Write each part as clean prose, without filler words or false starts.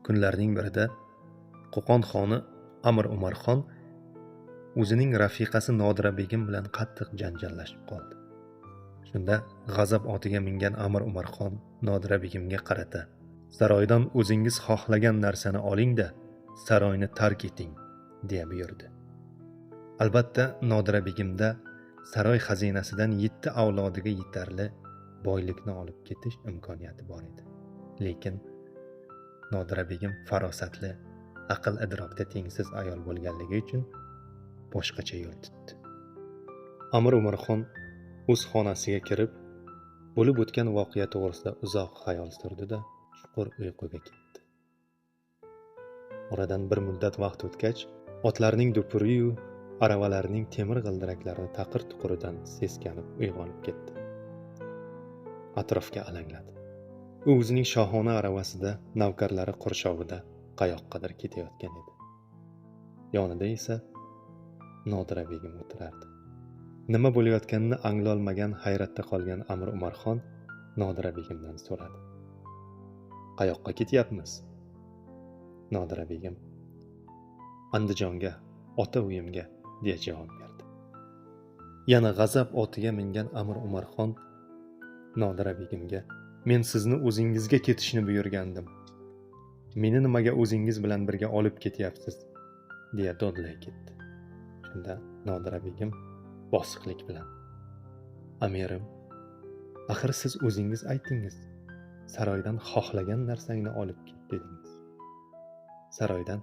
Kunlarning birida Qo'qon xoni Amir Umarxon o'zining rafiqasi Nodira begim bilan qattiq janjallashib qoldi. Shunda g'azab otiga mingan Amir Umarxon Nodira begimga qarata: "Saroydan o'zingiz xohlagan narsani oling-da, saroyni tark eting", deya buyurdi. Albatta, Nodira begimda saroy xazinasidan 7 avlodiga yetarli boylikni olib ketish imkoniyati bor edi. Lekin Nodira begim farosatli, aql idrokda tengsiz ayol bo'lganligi uchun boshqacha yo'l tutdi. Amir Umarxon o'z xonasiga kirib, bo'lib o'tgan voqea to'g'risida uzoq xayol surdi-da, chuqur uyquga ketdi. Oradan bir muddat vaqt o'tgach, otlarning do'piri-yu aravalarning temir g'ildiraklari taqir-tuquridan seskanib uyg'onib ketdi. Atrofga alangladi. U o'zining shohona aravasida, navkarlari qurshovida qayoqqadir ketayotgan edi. Yonida esa Nodira begim o'tirardi. Nima bo'layotganini anglolmagan hayratda qolgan Amir Umarxon Nodira begimdan so'radi: "Qayoqqa ketyapmiz?" Nodira begim: "Andijonga, ota uyimga", deya javob berdi. Yana g'azab otiga mingan Amir Umarxon Nodira begimga: "Men sizni o'zingizga ketishni buyurgandim. Meni nimaga o'zingiz bilan birga olib ketyapsiz?" deya dodlay ketdi. Shunda Nodira begim bosiqlik bilan: "Amirim, axir siz o'zingiz aytdingiz, saroydan xohlagan narsangni olib ket dedingiz. Saroydan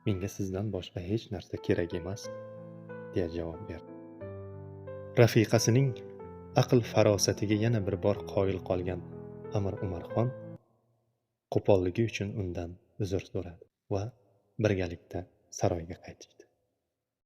menga sizdan boshqa hech narsa kerak emas", deya javob berdi. Rafiqasining aql farosatiga yana bir bor qoyil qolgan Amir Umarxon qo'polligi uchun undan uzr so'radi va birgalikda saroyga qaytishdi.